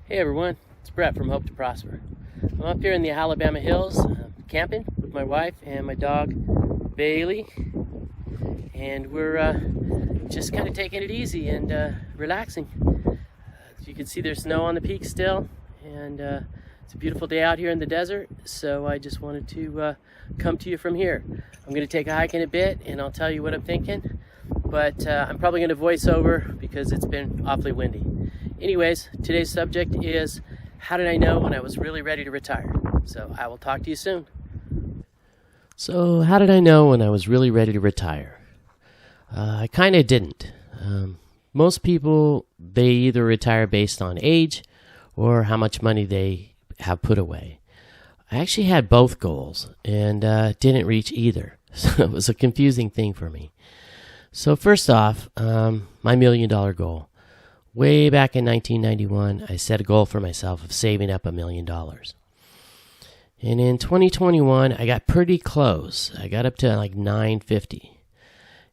Hey everyone, it's Brett from Hope to Prosper. I'm up here in the Alabama hills camping with my wife and my dog Bailey, and we're just kind of taking it easy and relaxing. As you can see, there's snow on the peak still, and it's a beautiful day out here in the desert, so I just wanted to come to you from here. I'm going to take a hike in a bit and I'll tell you what I'm thinking, but I'm probably going to voice over because it's been awfully windy. Anyways, today's subject is how did I know when I was really ready to retire? So I will talk to you soon. So how did I know when I was really ready to retire? I kind of didn't. Most people, they either retire based on age or how much money they have put away. I actually had both goals and didn't reach either. So it was a confusing thing for me. So first off, my $1 million goal. Way back in 1991, I set a goal for myself of saving up $1 million. And in 2021, I got pretty close. I got up to like 950.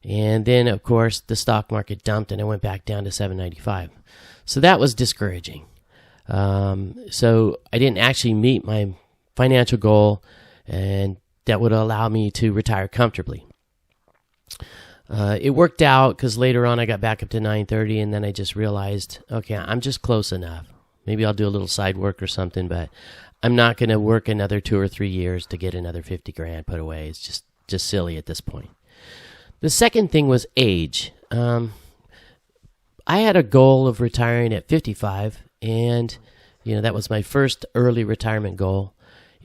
And then, of course, the stock market dumped and I went back down to 795. So that was discouraging. So I didn't actually meet my financial goal, and that would allow me to retire comfortably. It worked out because later on I got back up to 930, and then I just realized, okay, I'm just close enough. Maybe I'll do a little side work or something, but I'm not going to work another 2 or 3 years to get another 50 grand put away. It's just silly at this point. The second thing was age. I had a goal of retiring at 55, and that was my first early retirement goal.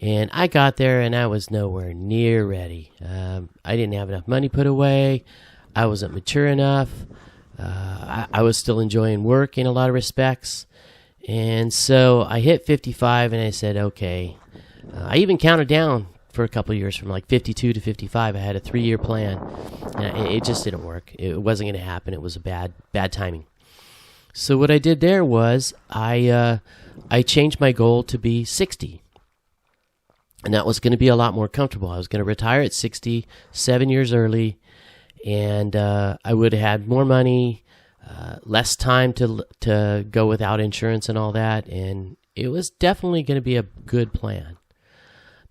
And I got there, and I was nowhere near ready. I didn't have enough money put away. I wasn't mature enough. I was still enjoying work in a lot of respects. And so I hit 55, and I said, okay. I even counted down for a couple of years from like 52 to 55. I had a 3-year plan, and it just didn't work. It wasn't going to happen. It was a bad timing. So what I did there was I changed my goal to be 60. And that was going to be a lot more comfortable. I was going to retire at 60, 7 years early, and I would have had more money, less time to go without insurance and all that, and it was definitely going to be a good plan.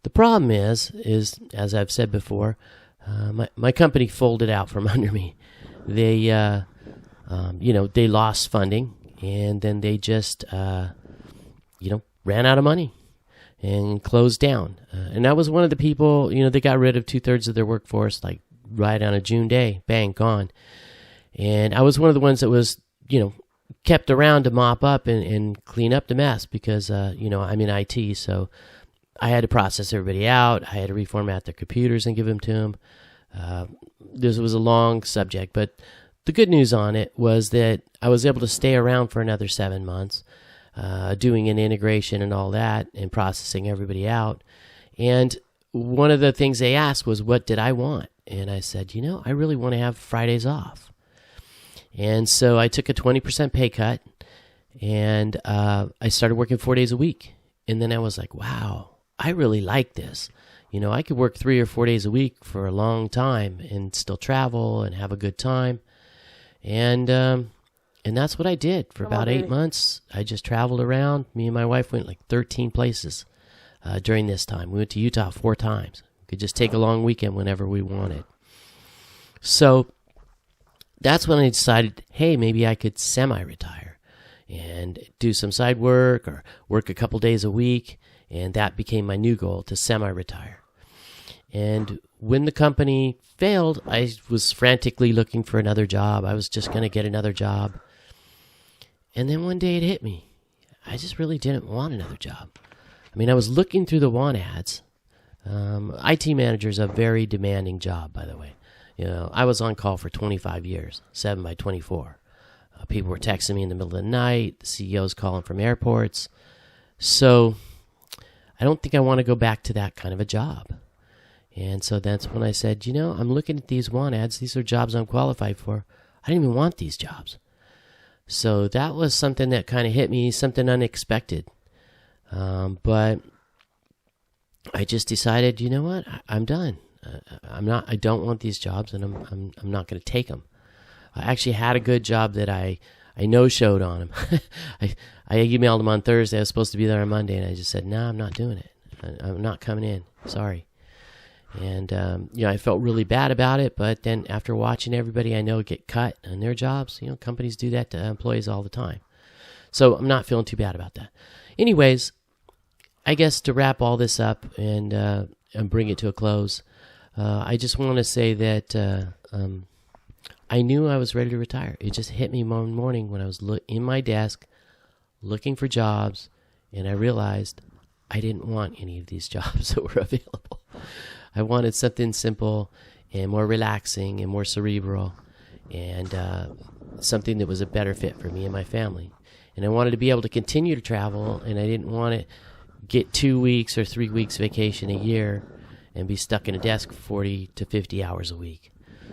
The problem is as I've said before, my company folded out from under me. They, they lost funding, and then they just, ran out of money and closed down. And I was one of the people, they got rid of 2/3 of their workforce, like right on a June day, bang, gone. And I was one of the ones that was, kept around to mop up and clean up the mess because, I'm in IT, so I had to process everybody out. I had to reformat their computers and give them to them. This was a long subject, but the good news on it was that I was able to stay around for another 7 months, doing an integration and all that and processing everybody out. And one of the things they asked was, what did I want? And I said, I really want to have Fridays off. And so I took a 20% pay cut, and I started working 4 days a week. And then I was like, wow, I really like this. I could work 3 or 4 days a week for a long time and still travel and have a good time. And that's what I did for about 8 months. I just traveled around. Me and my wife went like 13 places during this time. We went to Utah 4 times. We could just take a long weekend whenever we wanted. So that's when I decided, hey, maybe I could semi-retire and do some side work or work a couple days a week. And that became my new goal, to semi-retire. And when the company failed, I was frantically looking for another job. I was just going to get another job. And then one day it hit me. I just really didn't want another job. I was looking through the want ads. IT manager is a very demanding job, by the way. I was on call for 25 years, 7 by 24. People were texting me in the middle of the night. The CEO's calling from airports. So I don't think I want to go back to that kind of a job. And so that's when I said, I'm looking at these want ads. These are jobs I'm qualified for. I didn't even want these jobs. So that was something that kind of hit me, something unexpected. But I just decided, what? I'm done. I don't want these jobs, and I'm not going to take them. I actually had a good job that I I no-showed on him. I emailed him on Thursday. I was supposed to be there on Monday, and I just said, "No, I'm not doing it. I'm not coming in. Sorry." And I felt really bad about it. But then after watching everybody I know get cut on their jobs, companies do that to employees all the time. So I'm not feeling too bad about that. Anyways, I guess to wrap all this up and bring it to a close, I just want to say that I knew I was ready to retire. It just hit me one morning when I was in my desk looking for jobs, and I realized I didn't want any of these jobs that were available. I wanted something simple and more relaxing and more cerebral, and something that was a better fit for me and my family. And I wanted to be able to continue to travel, and I didn't want to get 2 weeks or 3 weeks vacation a year and be stuck in a desk 40 to 50 hours a week.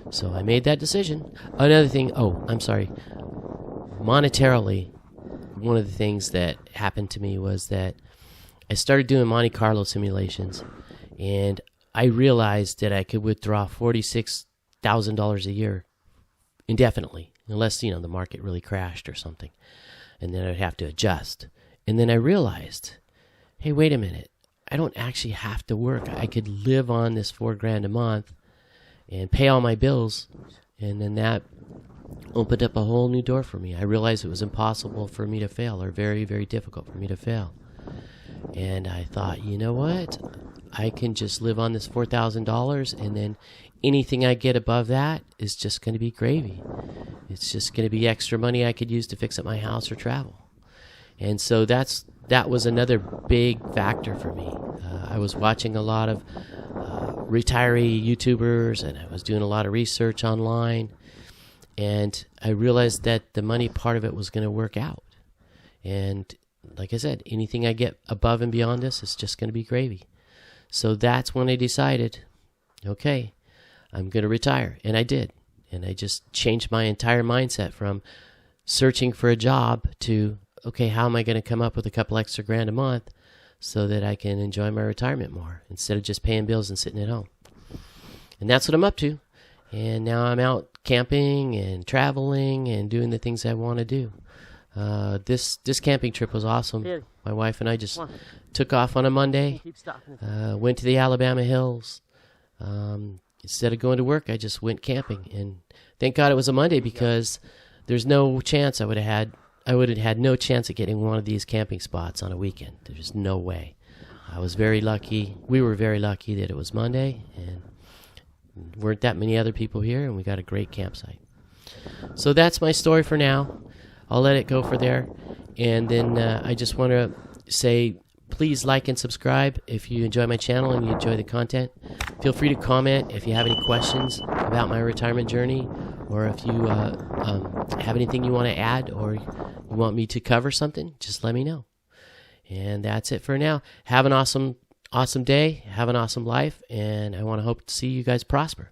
So I made that decision. Another thing, I'm sorry. Monetarily, one of the things that happened to me was that I started doing Monte Carlo simulations, and I realized that I could withdraw $46,000 a year indefinitely, unless, the market really crashed or something. And then I'd have to adjust. And then I realized, hey, wait a minute. I don't actually have to work. I could live on this $4,000 a month and pay all my bills, and then that opened up a whole new door for me. I realized it was impossible for me to fail, or very, very difficult for me to fail. And I thought, you know what? I can just live on this $4,000, and then anything I get above that is just going to be gravy. It's just going to be extra money I could use to fix up my house or travel. And so that was another big factor for me. I was watching a lot of retiree YouTubers, and I was doing a lot of research online, and I realized that the money part of it was going to work out. And like I said, anything I get above and beyond this is just going to be gravy. So that's when I decided, okay, I'm going to retire. And I did. And I just changed my entire mindset from searching for a job to, okay, how am I going to come up with a couple extra grand a month so that I can enjoy my retirement more instead of just paying bills and sitting at home. And that's what I'm up to. And now I'm out camping and traveling and doing the things I want to do. This camping trip was awesome. My wife and I just took off on a Monday, went to the Alabama hills. Instead of going to work, I just went camping. And thank God it was a Monday, because there's no chance I would have had no chance of getting one of these camping spots on a weekend. There's no way. I was very lucky. We were very lucky that it was Monday, and weren't that many other people here, and we got a great campsite. So that's my story for now. I'll let it go for there. And then I just want to say, please like and subscribe if you enjoy my channel and you enjoy the content. Feel free to comment if you have any questions about my retirement journey, or if you have anything you want to add, or you want me to cover something, just let me know. And that's it for now. Have an awesome day. Have an awesome life. And I want to hope to see you guys prosper.